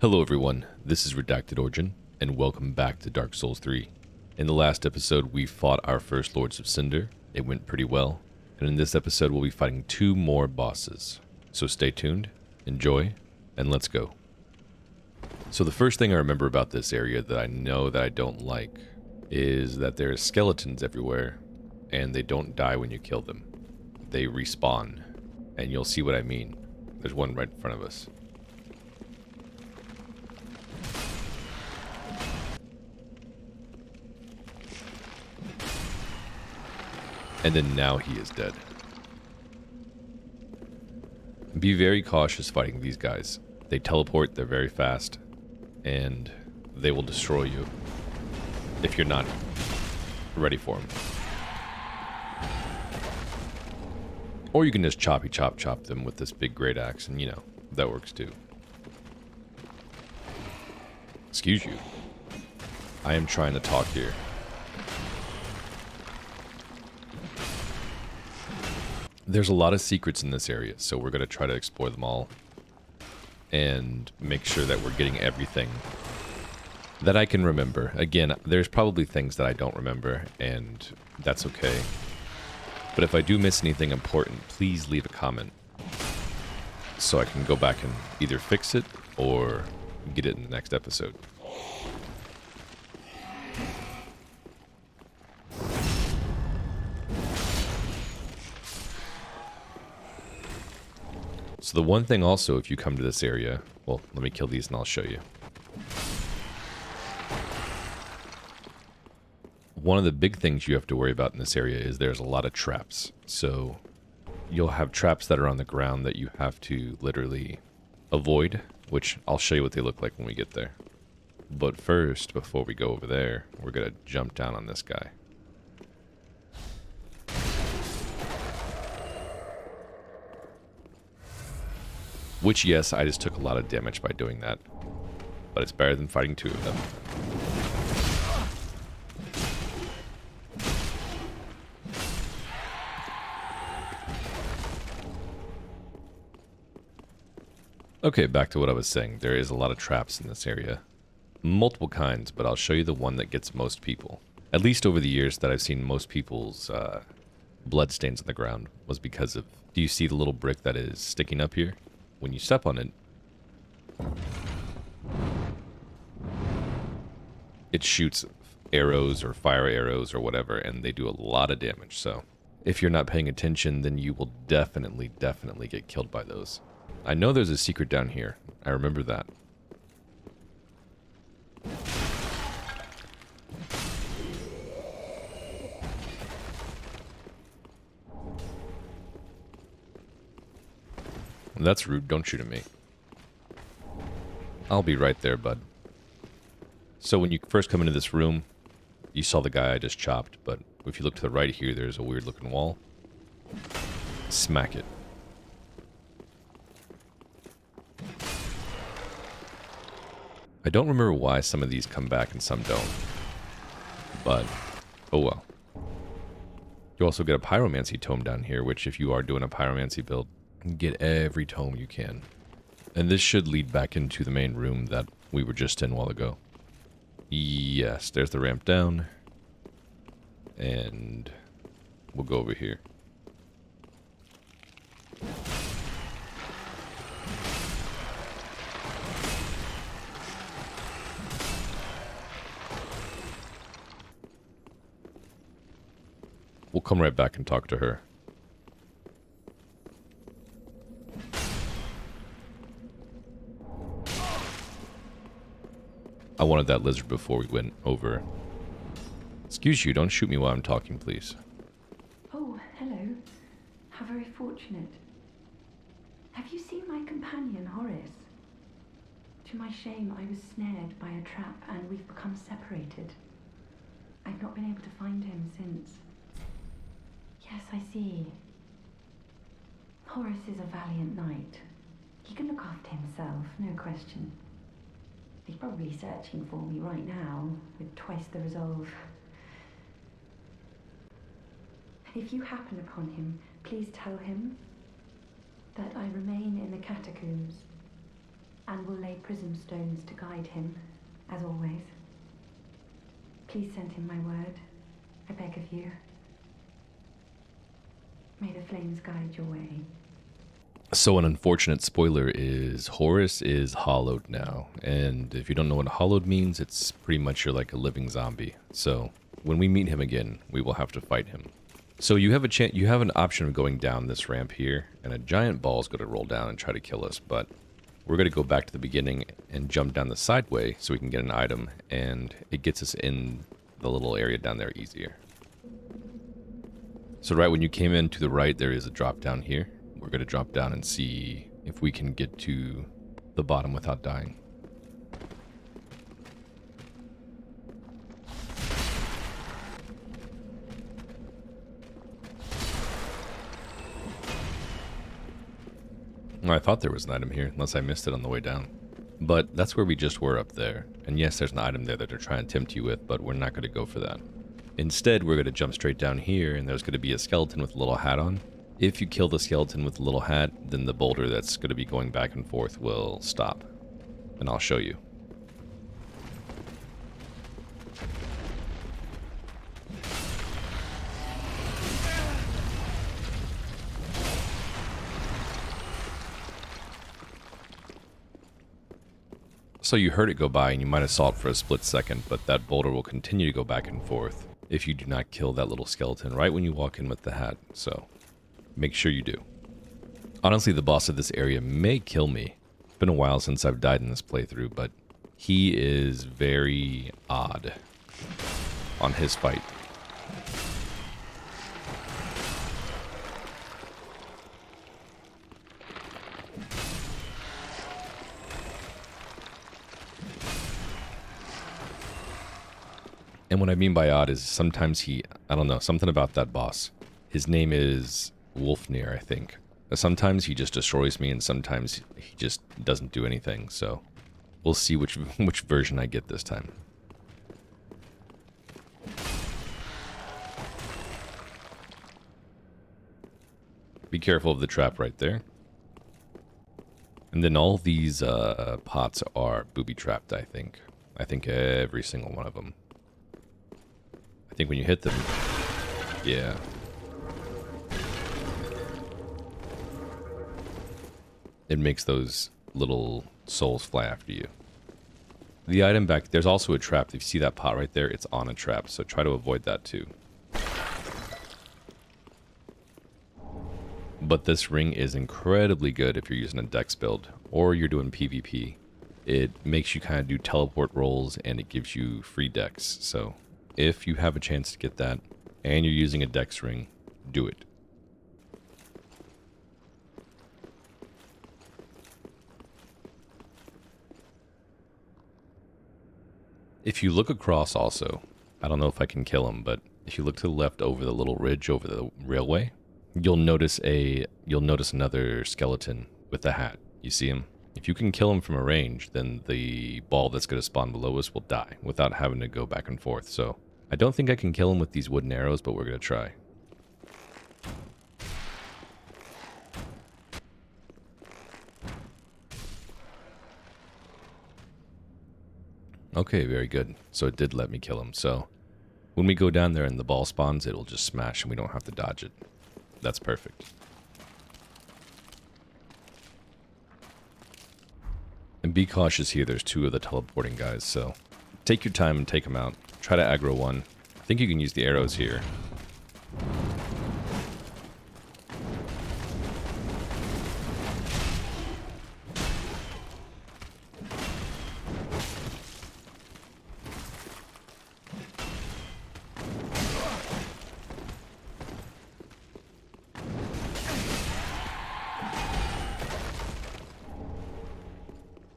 Hello everyone, this is Redacted Origin, and welcome back to Dark Souls 3. In the last episode, we fought our first Lords of Cinder. It went pretty well, and in this episode we'll be fighting 2 more bosses. So stay tuned, enjoy, and let's go. So the first thing I remember about this area that I know that I don't like is that there's skeletons everywhere, and they don't die when you kill them. They respawn, and you'll see what I mean. There's one right in front of us. And then now he is dead. Be very cautious fighting these guys. They teleport, they're very fast, and they will destroy you if you're not ready for them. Or you can just chop them with this big great axe, and you know, that works too. Excuse you. I am trying to talk here. There's a lot of secrets in this area, so we're going to try to explore them all and make sure that we're getting everything that I can remember. Again, there's probably things that I don't remember, and that's okay. But if I do miss anything important, please leave a comment so I can go back and either fix it or get it in the next episode. So the one thing also, if you come to this area, well, let me kill these and I'll show you. One of the big things you have to worry about in this area is there's a lot of traps. So you'll have traps that are on the ground that you have to literally avoid, which I'll show you what they look like when we get there. But first, before we go over there, we're going to jump down on this guy. Which, yes, I just took a lot of damage by doing that. But it's better than fighting 2 of them. Okay, back to what I was saying. There is a lot of traps in this area. Multiple kinds, but I'll show you the one that gets most people. At least over the years that I've seen most people's blood stains on the ground was because of... Do you see the little brick that is sticking up here? When you step on it, it shoots arrows or fire arrows or whatever, and they do a lot of damage. So if you're not paying attention, then you will definitely get killed by those. I know there's a secret down here. I remember that. That's rude. Don't shoot at me. I'll be right there, bud. So when you first come into this room, you saw the guy I just chopped, but if you look to the right here, there's a weird looking wall. Smack it. I don't remember why some of these come back and some don't. But, oh well. You also get a pyromancy tome down here, which if you are doing a pyromancy build, get every tome you can. And this should lead back into the main room that we were just in a while ago. Yes, there's the ramp down. And we'll go over here. We'll come right back and talk to her. I wanted that lizard before we went over. Excuse you, don't shoot me while I'm talking, please. Oh, hello. How very fortunate. Have you seen my companion, Horace? To my shame, I was snared by a trap and we've become separated. I've not been able to find him since. Yes, I see. Horace is a valiant knight. He can look after himself, no question. He's probably searching for me right now, with twice the resolve. If you happen upon him, please tell him that I remain in the catacombs. and will lay prism stones to guide him, as always. Please send him my word, I beg of you. May the flames guide your way. So an unfortunate spoiler is Horus is hollowed now, and if you don't know what hollowed means, it's pretty much you're like a living zombie. So when we meet him again, we will have to fight him. So you have an option of going down this ramp here, and a giant ball is going to roll down and try to kill us, but we're going to go back to the beginning and jump down the sideway so we can get an item, and it gets us in the little area down there easier. So right when you came in to the right, there is a drop down here. We're going to drop down and see if we can get to the bottom without dying. Well, I thought there was an item here, unless I missed it on the way down. But that's where we just were up there. And yes, there's an item there that they're trying to tempt you with, but we're not going to go for that. Instead, we're going to jump straight down here, and there's going to be a skeleton with a little hat on. If you kill the skeleton with the little hat, then the boulder that's going to be going back and forth will stop. And I'll show you. So you heard it go by and you might have saw it for a split second, but that boulder will continue to go back and forth if you do not kill that little skeleton right when you walk in with the hat. So make sure you do. Honestly, the boss of this area may kill me. It's been a while since I've died in this playthrough, but he is very odd on his fight. And what I mean by odd is sometimes I don't know, something about that boss. His name is Wolnir, I think. Sometimes he just destroys me, and sometimes he just doesn't do anything, so we'll see which version I get this time. Be careful of the trap right there. And then all these pots are booby-trapped, I think. I think every single one of them. I think when you hit them, yeah. It makes those little souls fly after you. The item back, there's also a trap. If you see that pot right there, it's on a trap, so try to avoid that too. But this ring is incredibly good if you're using a dex build, or you're doing PvP. It makes you kind of do teleport rolls, and it gives you free dex, so if you have a chance to get that, and you're using a dex ring, do it. If you look across also, I don't know if I can kill him, but if you look to the left over the little ridge over the railway, you'll notice another skeleton with a hat. You see him? If you can kill him from a range, then the ball that's going to spawn below us will die without having to go back and forth. So I don't think I can kill him with these wooden arrows, but we're going to try. Okay, very good. So it did let me kill him. So when we go down there and the ball spawns, it'll just smash and we don't have to dodge it. That's perfect. And be cautious here, there's two of the teleporting guys, so take your time and take them out. Try to aggro one. I think you can use the arrows here.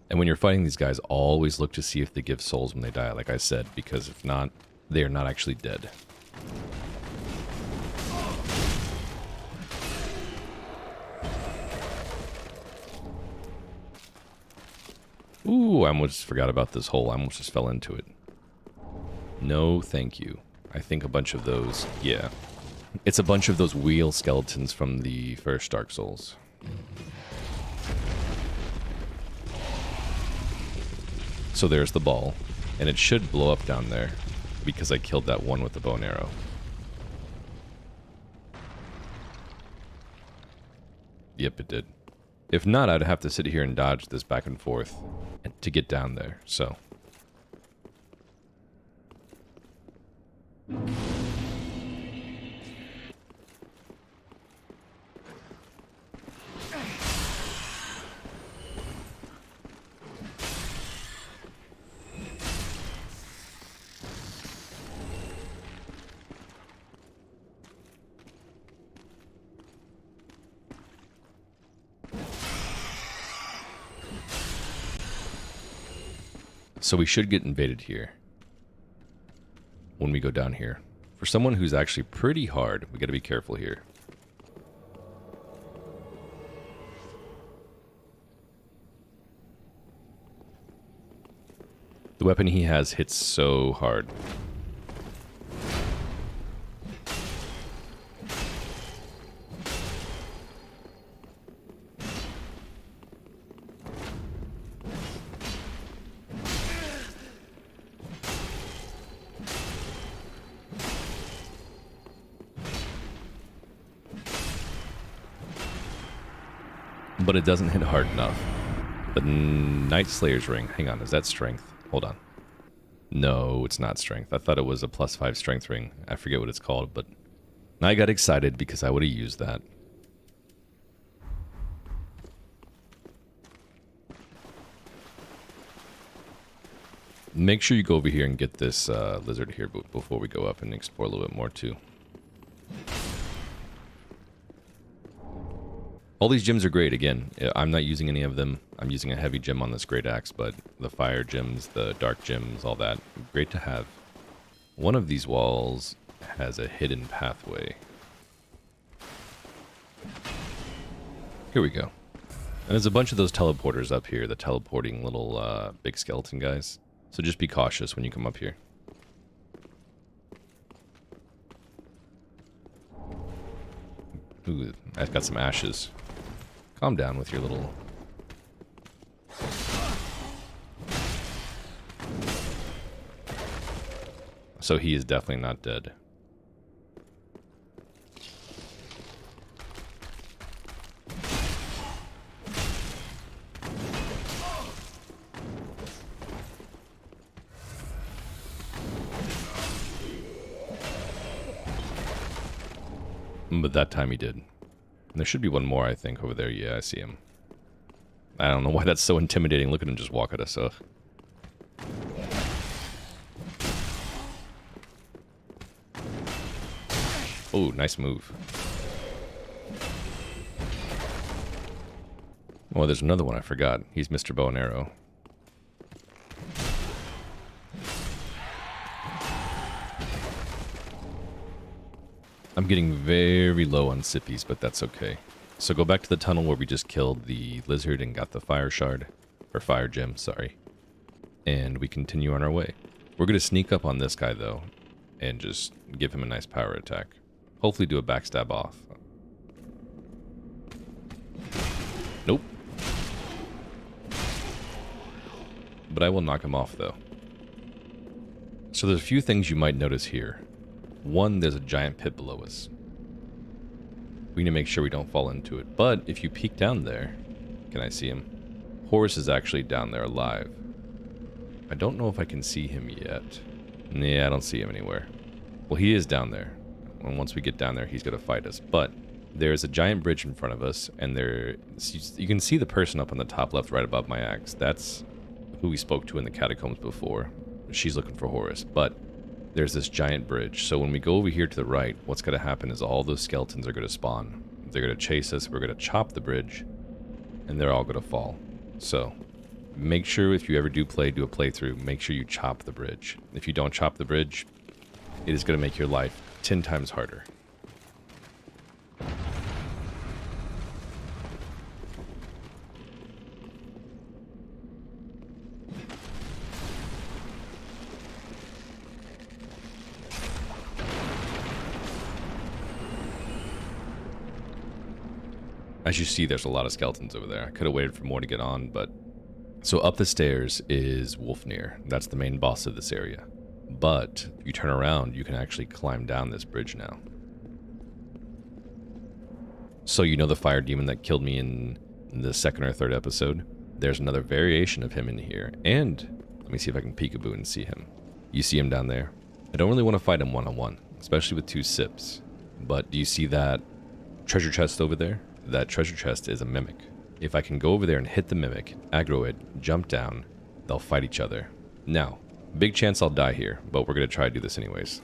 And when you're fighting these guys, always look to see if they give souls when they die, like I said, because if not, they are not actually dead. Ooh, I almost forgot about this hole. I almost just fell into it. No, thank you. I think a bunch of those, yeah. It's a bunch of those wheel skeletons from the first Dark Souls. So there's the ball, and it should blow up down there because I killed that one with the bow and arrow. Yep, it did. If not, I'd have to sit here and dodge this back and forth to get down there, so. So we should get invaded here when we go down here. For someone who's actually pretty hard, we gotta be careful here. The weapon he has hits so hard. But it doesn't hit hard enough. The Night Slayer's ring. Hang on, is that strength? Hold on. No, it's not strength. I thought it was a +5 strength ring. I forget what it's called, but I got excited because I would have used that. Make sure you go over here and get this lizard here before we go up and explore a little bit more too. All these gems are great. Again, I'm not using any of them. I'm using a heavy gem on this great axe, but the fire gems, the dark gems, all that, great to have. One of these walls has a hidden pathway. Here we go. And there's a bunch of those teleporters up here, the teleporting little big skeleton guys. So just be cautious when you come up here. Ooh, I've got some ashes. Calm down with your little... So he is definitely not dead. But that time he did. There should be one more, I think, over there. Yeah, I see him. I don't know why that's so intimidating. Look at him just walk at us. Ugh. Oh, nice move. Oh, there's another one I forgot. He's Mr. Bow and Arrow. I'm getting very low on sippies, but that's okay. So go back to the tunnel where we just killed the lizard and got the fire shard. Or fire gem, sorry. And we continue on our way. We're going to sneak up on this guy, though, and just give him a nice power attack. Hopefully do a backstab off. Nope. But I will knock him off, though. So there's a few things you might notice here. One, there's a giant pit below us. We need to make sure we don't fall into it. But if you peek down there... Can I see him? Horus is actually down there alive. I don't know if I can see him yet. Yeah, I don't see him anywhere. Well, he is down there. And once we get down there, he's going to fight us. But there's a giant bridge in front of us, and there... You can see the person up on the top left right above my axe. That's who we spoke to in the catacombs before. She's looking for Horus. But... there's this giant bridge, so when we go over here to the right, what's going to happen is all those skeletons are going to spawn. They're going to chase us, we're going to chop the bridge, and they're all going to fall. So, make sure if you ever do a playthrough, make sure you chop the bridge. If you don't chop the bridge, it is going to make your life 10 times harder. As you see, there's a lot of skeletons over there. I could have waited for more to get on, but So up the stairs is Wolnir. That's the main boss of this area. But if you turn around, you can actually climb down this bridge now. So you know the fire demon that killed me in the second or third episode? There's another variation of him in here. And let me see if I can peekaboo and see him. You see him down there? I don't really want to fight him one-on-one, especially with 2 sips. But do you see that treasure chest over there? That treasure chest is a mimic. If I can go over there and hit the mimic, aggro it, jump down, they'll fight each other. Now, big chance I'll die here, but we're going to try to do this anyways.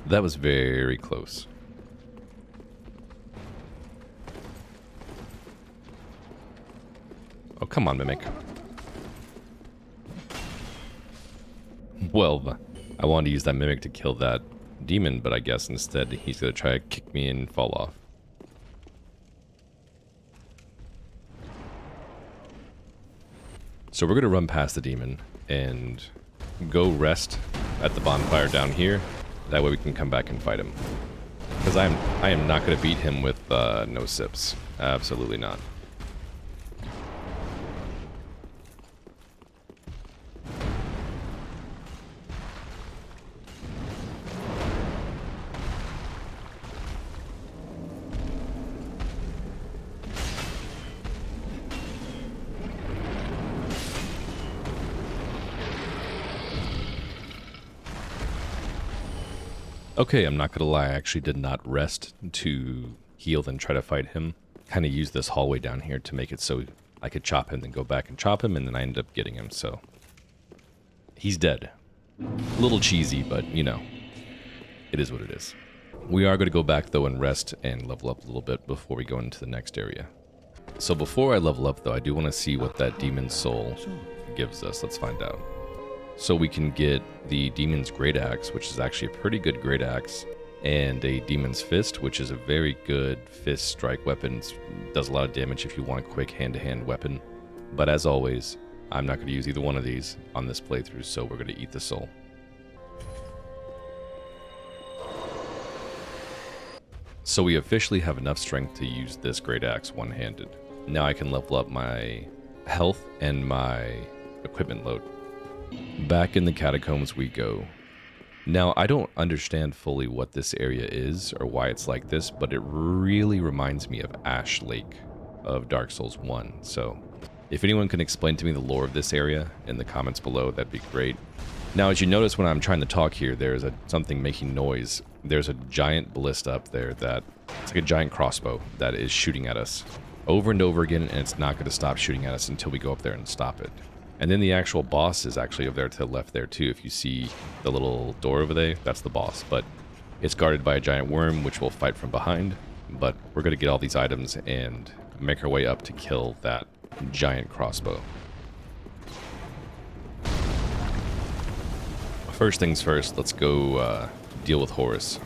That was very close. Oh, come on, Mimic. Well, I wanted to use that Mimic to kill that demon, but I guess instead he's going to try to kick me and fall off. So we're going to run past the demon and go rest at the bonfire down here. That way we can come back and fight him. Because I am not going to beat him with no sips. Absolutely not. Okay, I'm not gonna lie, I actually did not rest to heal then try to fight him. Kind of used this hallway down here to make it so I could chop him, then go back and chop him, and then I ended up getting him, so. He's dead. A little cheesy, but, you know, it is what it is. We are going to go back, though, and rest and level up a little bit before we go into the next area. So before I level up, though, I do want to see what that demon soul gives us. Let's find out. So we can get the Demon's Great Axe, which is actually a pretty good Great Axe, and a Demon's Fist, which is a very good fist strike weapon. It does a lot of damage if you want a quick hand-to-hand weapon. But as always, I'm not going to use either one of these on this playthrough, so we're going to eat the soul. So we officially have enough strength to use this Great Axe one-handed. Now I can level up my health and my equipment load. Back in the catacombs we go. Now, I don't understand fully what this area is or why it's like this, but it really reminds me of Ash Lake of Dark Souls 1. So, if anyone can explain to me the lore of this area in the comments below, that'd be great. Now, as you notice when I'm trying to talk here, there's something making noise. There's a giant ballista up there that, it's like a giant crossbow that is shooting at us over and over again, and it's not going to stop shooting at us until we go up there and stop it. And then the actual boss is actually over there to the left there too. If you see the little door over there, that's the boss. But it's guarded by a giant worm, which we'll fight from behind. But we're going to get all these items and make our way up to kill that giant crossbow. First things first, let's go deal with Horus.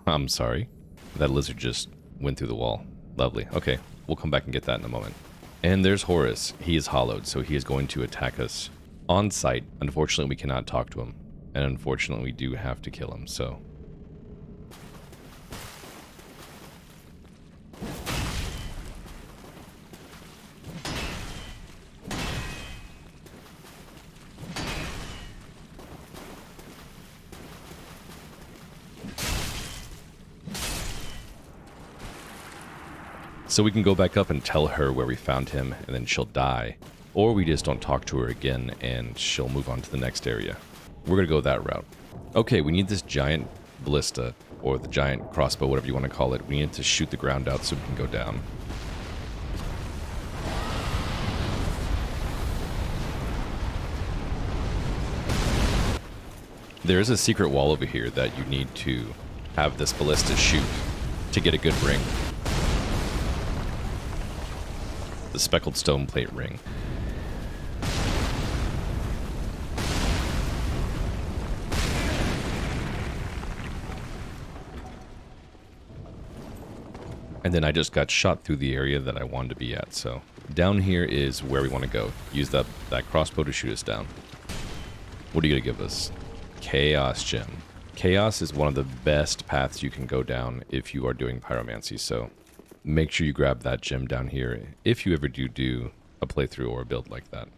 I'm sorry. That lizard just went through the wall. Lovely. Okay, we'll come back and get that in a moment. And there's Horus. He is hollowed, so he is going to attack us on sight. Unfortunately, we cannot talk to him. And unfortunately, we do have to kill him, so... So we can go back up and tell her where we found him, and then she'll die. Or we just don't talk to her again, and she'll move on to the next area. We're going to go that route. Okay, we need this giant ballista, or the giant crossbow, whatever you want to call it. We need to shoot the ground out so we can go down. There is a secret wall over here that you need to have this ballista shoot. to get a good ring. The speckled stone plate ring. And then I just got shot through the area that I wanted to be at, so down here is where we want to go. Use that crossbow to shoot us down. What are you going to give us? Chaos Gem. Chaos is one of the best paths you can go down if you are doing pyromancy, so make sure you grab that gem down here if you ever do a playthrough or a build like that.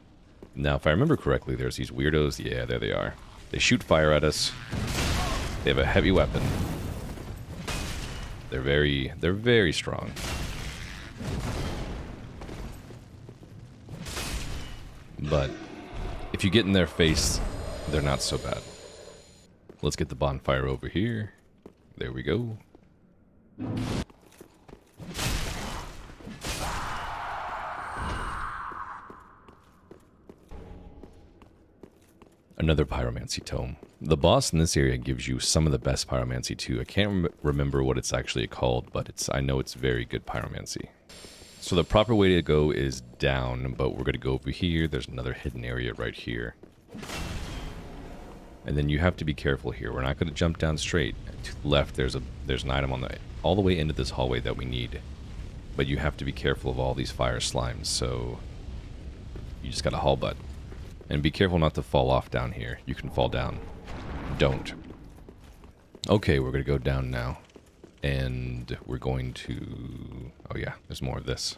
Now, if I remember correctly, there's these weirdos. Yeah, there they are. They shoot fire at us. They have a heavy weapon. They're very strong. But if you get in their face, they're not so bad. Let's get the bonfire over here. There we go. Another pyromancy tome. The boss in this area gives you some of the best pyromancy too. I can't remember what it's actually called, but I know it's very good pyromancy. So the proper way to go is down, but we're going to go over here. There's another hidden area right here. And then you have to be careful here. We're not going to jump down straight. To the left, there's an item on all the way into this hallway that we need. But you have to be careful of all these fire slimes, so you just got to haul butt. And be careful not to fall off down here. You can fall down. Don't. Okay, we're going to go down now. And we're going to... Oh yeah, there's more of this.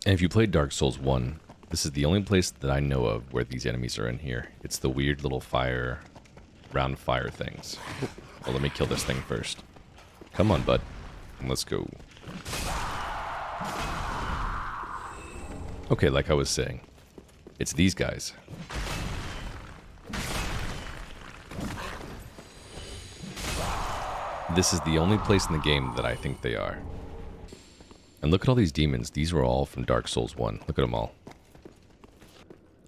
And if you played Dark Souls 1, this is the only place that I know of where these enemies are in here. It's the weird little round fire things. Well, let me kill this thing first. Come on, bud. Let's go. Okay, like I was saying, it's these guys. This is the only place in the game that I think they are. And look at all these demons. These were all from Dark Souls 1. Look at them all.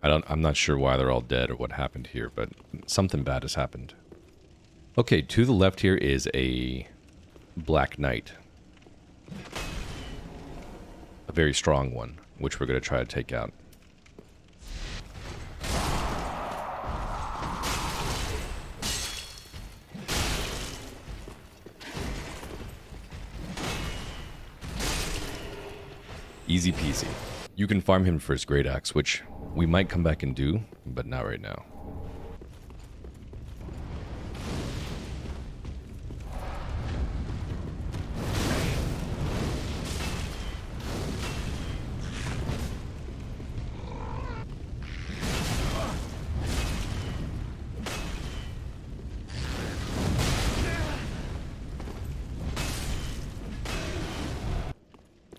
I'm not sure why they're all dead or what happened here, but something bad has happened. Okay, to the left here is a Black Knight. A very strong one, which we're going to try to take out. Easy peasy. You can farm him for his great axe, which we might come back and do, but not right now.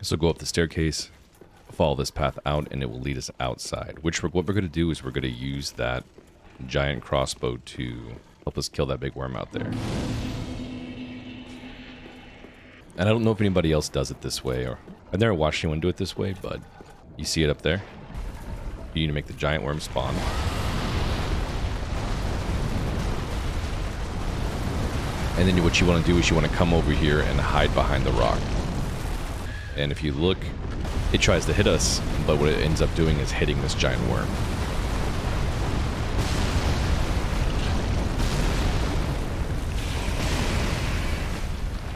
So go up the staircase, follow this path out, and it will lead us outside. What we're going to do is we're going to use that giant crossbow to help us kill that big worm out there. And I don't know if anybody else does it this way, or I've never watched anyone do it this way, but you see it up there? You need to make the giant worm spawn. And then what you want to do is you want to come over here and hide behind the rock. And if you look, it tries to hit us, but what it ends up doing is hitting this giant worm.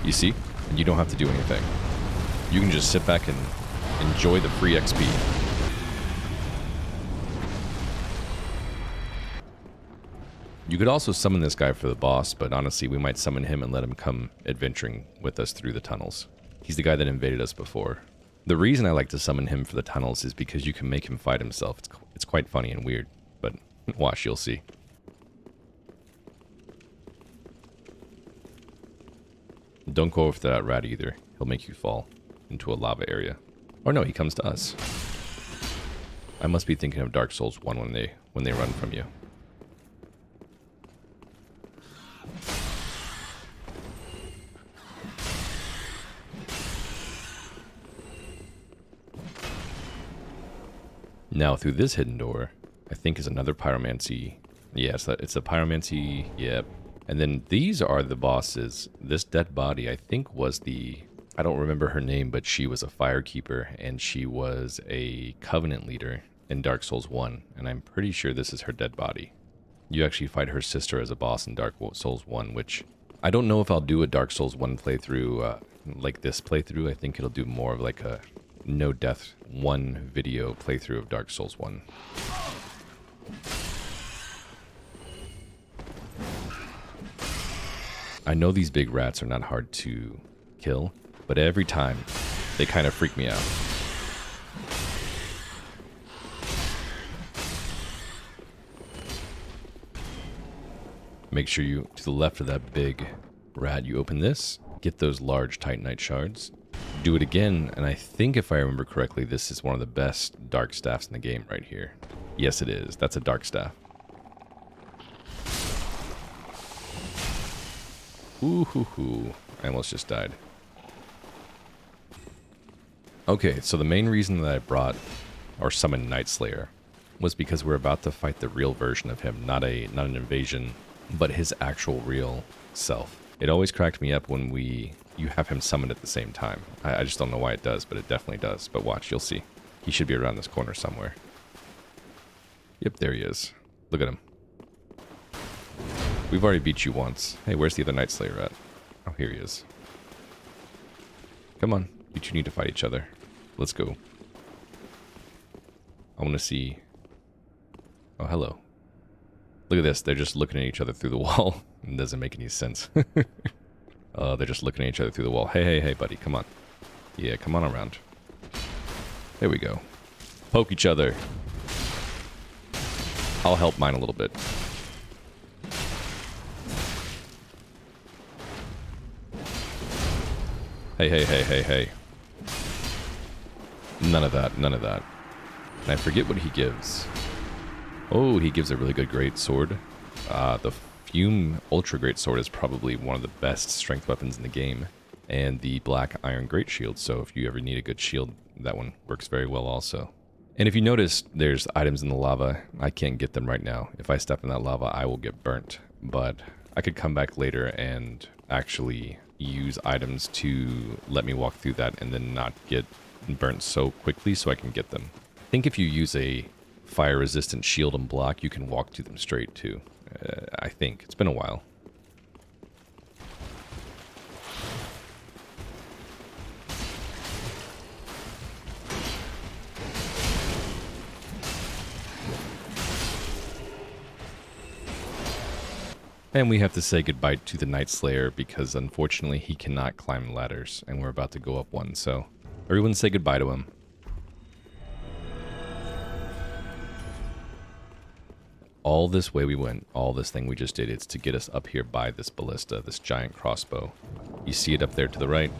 You see? And you don't have to do anything. You can just sit back and enjoy the free XP. You could also summon this guy for the boss, but honestly, we might summon him and let him come adventuring with us through the tunnels. He's the guy that invaded us before. The reason I like to summon him for the tunnels is because you can make him fight himself. It's quite funny and weird, but watch, you'll see. Don't go over to that rat either. He'll make you fall into a lava area. Or no, he comes to us. I must be thinking of Dark Souls 1 when they run from you. Now through this hidden door, I think is another pyromancy. Yes, it's a pyromancy, yep. And then these are the bosses. This dead body, I think, was I don't remember her name, but she was a firekeeper, and she was a covenant leader in Dark Souls 1, and I'm pretty sure this is her dead body. You actually fight her sister as a boss in Dark Souls 1, which I don't know if I'll do a Dark Souls 1 playthrough like this playthrough. I think it'll do more of like a no death 1 video playthrough of Dark Souls 1. I know these big rats are not hard to kill, but every time they kind of freak me out. Make sure you, to the left of that big rat, you open this, get those large Titanite shards, do it again, and I think if I remember correctly, this is one of the best dark staffs in the game right here. Yes, it is. That's a dark staff. Ooh hoo hoo. I almost just died. Okay, so the main reason that I brought or summoned Night Slayer was because we're about to fight the real version of him, not an invasion, but his actual real self. It always cracked me up when you have him summoned at the same time. I just don't know why it does, but it definitely does. But watch, you'll see. He should be around this corner somewhere. Yep, there he is. Look at him. We've already beat you once. Hey, where's the other Night Slayer at? Oh, here he is. Come on. You two need to fight each other. Let's go. I want to see... Oh, hello. Look at this. They're just looking at each other through the wall. It doesn't make any sense. They're just looking at each other through the wall. Hey, hey, hey, buddy. Come on. Yeah, come on around. There we go. Poke each other. I'll help mine a little bit. Hey, hey, hey, hey, hey. None of that, none of that. And I forget what he gives. Oh, he gives a really good great sword. The Fume Ultra Great Sword is probably one of the best strength weapons in the game. And the Black Iron Great Shield, so if you ever need a good shield, that one works very well also. And if you notice, there's items in the lava. I can't get them right now. If I step in that lava, I will get burnt. But I could come back later and actually use items to let me walk through that and then not get burnt so quickly so I can get them. I think if you use a fire-resistant shield and block, you can walk to them straight too. I think. It's been a while. And we have to say goodbye to the Night Slayer because unfortunately he cannot climb ladders and we're about to go up one, so everyone say goodbye to him. All this way we went, all this thing we just did, it's to get us up here by this ballista, this giant crossbow. You see it up there to the right?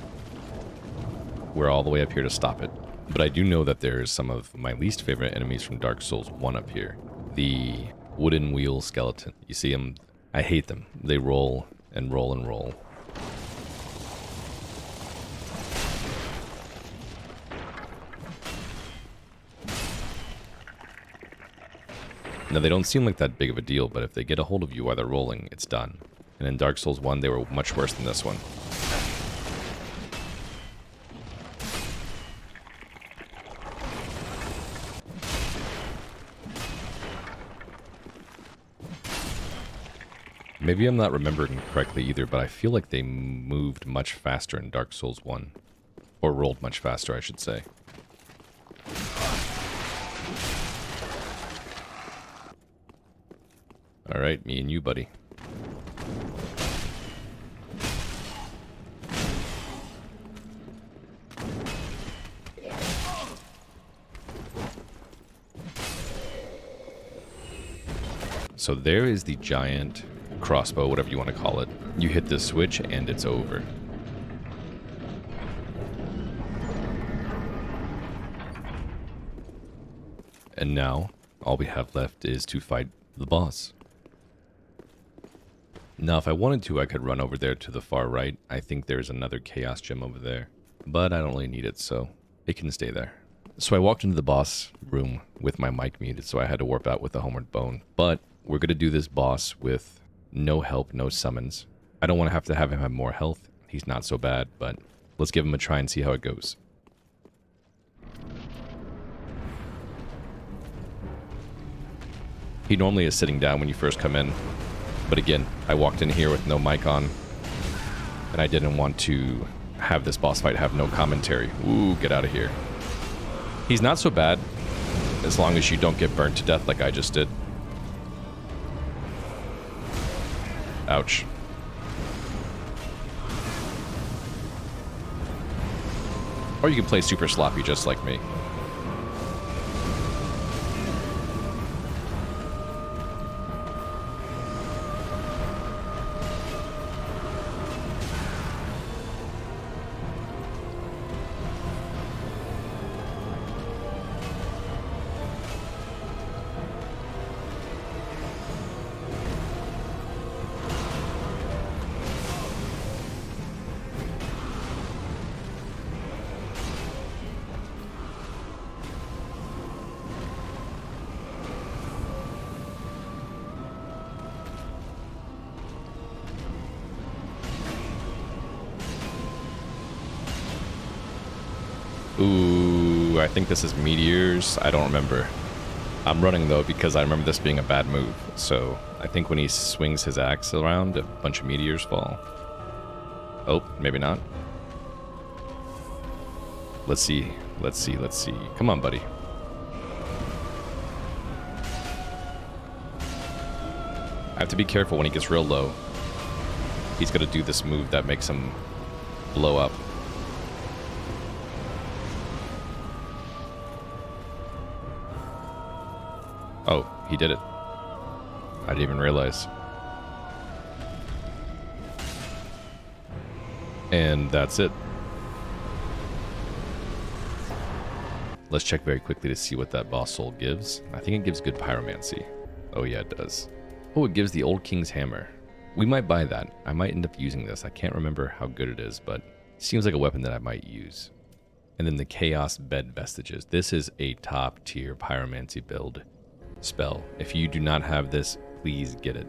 We're all the way up here to stop it. But I do know that there's some of my least favorite enemies from Dark Souls 1 up here. The wooden wheel skeleton. You see them? I hate them. They roll and roll and roll. Now, they don't seem like that big of a deal, but if they get a hold of you while they're rolling, it's done. And in Dark Souls 1, they were much worse than this one. Maybe I'm not remembering correctly either, but I feel like they moved much faster in Dark Souls 1. Or rolled much faster, I should say. Alright, me and you, buddy. So there is the giant crossbow, whatever you want to call it. You hit this switch and it's over. And now, all we have left is to fight the boss. Now, if I wanted to, I could run over there to the far right. I think there's another Chaos Gem over there. But I don't really need it, so it can stay there. So I walked into the boss room with my mic muted, so I had to warp out with the homeward bone. But we're going to do this boss with no help, no summons. I don't want to have him have more health. He's not so bad, but let's give him a try and see how it goes. He normally is sitting down when you first come in. But again, I walked in here with no mic on. And I didn't want to have this boss fight have no commentary. Ooh, get out of here. He's not so bad, as long as you don't get burnt to death like I just did. Ouch. Or you can play super sloppy just like me. Ooh, I think this is meteors. I don't remember. I'm running though because I remember this being a bad move. So I think when he swings his axe around, a bunch of meteors fall. Oh, maybe not. Let's see. Let's see. Let's see. Come on, buddy. I have to be careful when he gets real low. He's going to do this move that makes him blow up. Oh, he did it. I didn't even realize. And that's it. Let's check very quickly to see what that boss soul gives. I think it gives good pyromancy. Oh yeah, it does. Oh, it gives the old king's hammer. We might buy that. I might end up using this. I can't remember how good it is, but it seems like a weapon that I might use. And then the chaos bed vestiges. This is a top tier pyromancy build spell. If you do not have this, please get it.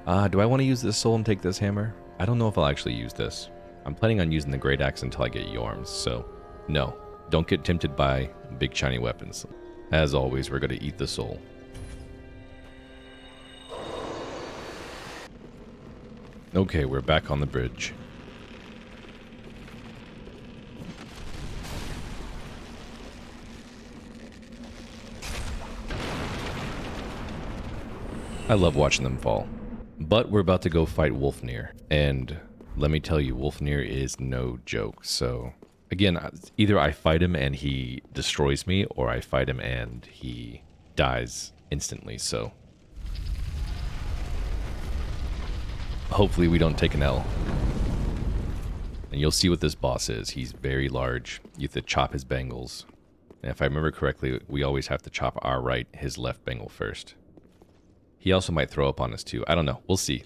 Do I want to use this soul and take this hammer? I don't know if I'll actually use this. I'm planning on using the great axe until I get Yorms, so no. Don't get tempted by big shiny weapons. As always, we're going to eat the soul. Okay, we're back on the bridge. I love watching them fall. But we're about to go fight Wolnir. And let me tell you, Wolnir is no joke. So, again, either I fight him and he destroys me, or I fight him and he dies instantly. So, hopefully we don't take an L. And you'll see what this boss is. He's very large. You have to chop his bangles. And if I remember correctly, we always have to chop our right, his left bangle first. He also might throw up on us too. I don't know. We'll see.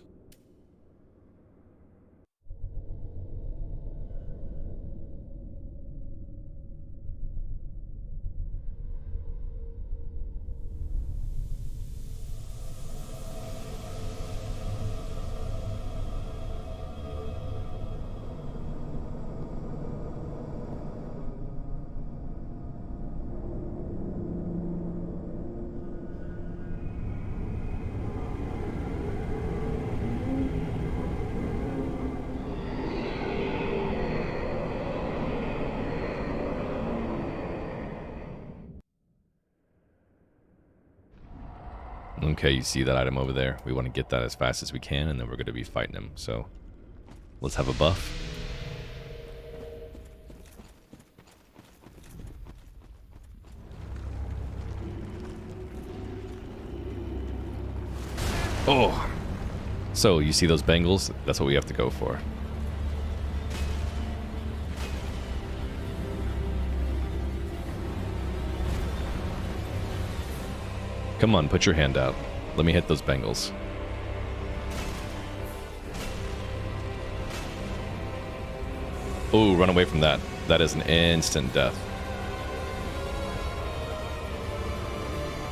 Okay, you see that item over there? We want to get that as fast as we can, and then we're going to be fighting him. So, let's have a buff. Oh! So, you see those bangles? That's what we have to go for. Come on, put your hand out. Let me hit those bangles. Oh, run away from that. That is an instant death.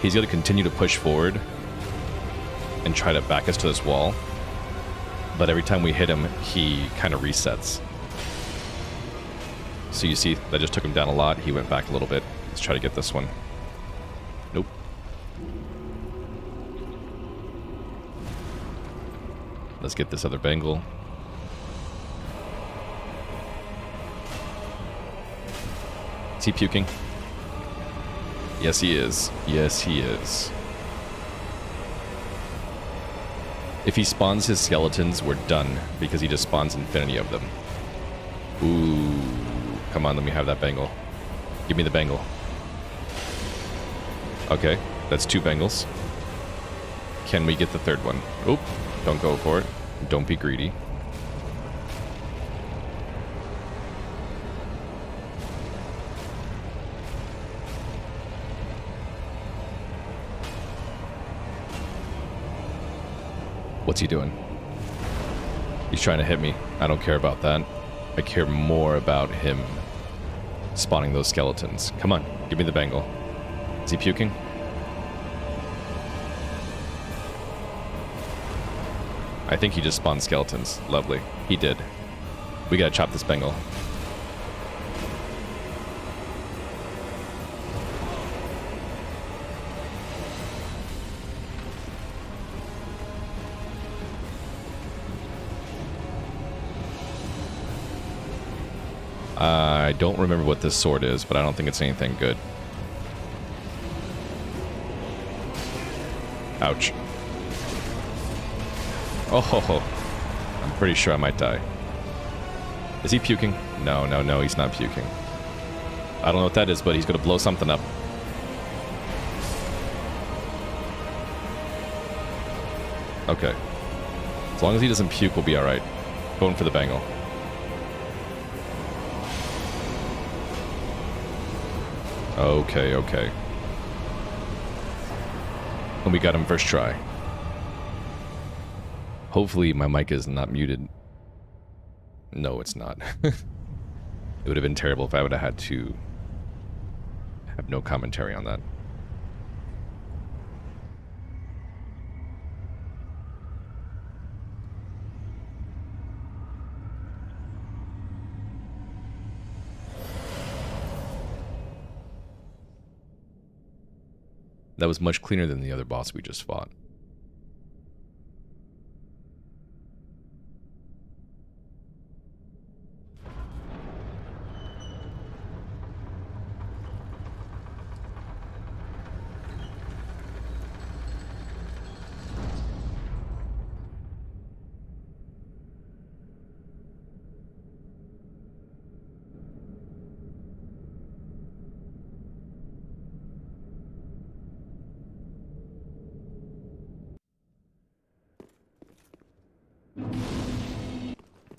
He's going to continue to push forward and try to back us to this wall. But every time we hit him, he kind of resets. So you see, that just took him down a lot. He went back a little bit. Let's try to get this one. Nope. Let's get this other bangle. Is he puking? Yes, he is. Yes, he is. If he spawns his skeletons, we're done, because he just spawns infinity of them. Ooh. Come on, let me have that bangle. Give me the bangle. Okay, that's 2 bangles. Can we get the third one? Oop, don't go for it. Don't be greedy. What's he doing? He's trying to hit me. I don't care about that. I care more about him spawning those skeletons. Come on, give me the bangle. Is he puking? I think he just spawned skeletons. Lovely. He did. We gotta chop this bangle. I don't remember what this sword is, but I don't think it's anything good. Ouch. Oh ho ho. I'm pretty sure I might die. Is he puking? No, no, no, he's not puking. I don't know what that is, but he's gonna blow something up. Okay. As long as he doesn't puke, we'll be alright. Going for the bangle. Okay, okay. And we got him first try. Hopefully my mic is not muted. No, it's not. It would have been terrible if I would have had to have no commentary on that. That was much cleaner than the other boss we just fought.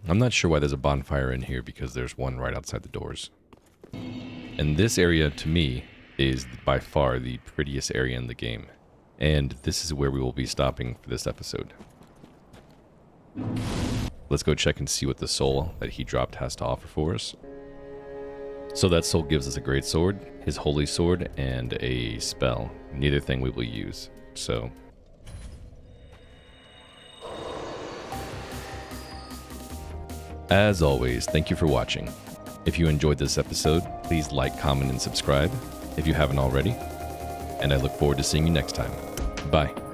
I'm not sure why there's a bonfire in here, because there's one right outside the doors. And this area, to me, is by far the prettiest area in the game. And this is where we will be stopping for this episode. Let's go check and see what the soul that he dropped has to offer for us. So that soul gives us a great sword, his holy sword, and a spell. Neither thing we will use. So as always, thank you for watching. If you enjoyed this episode, please like, comment, and subscribe if you haven't already. And I look forward to seeing you next time. Bye.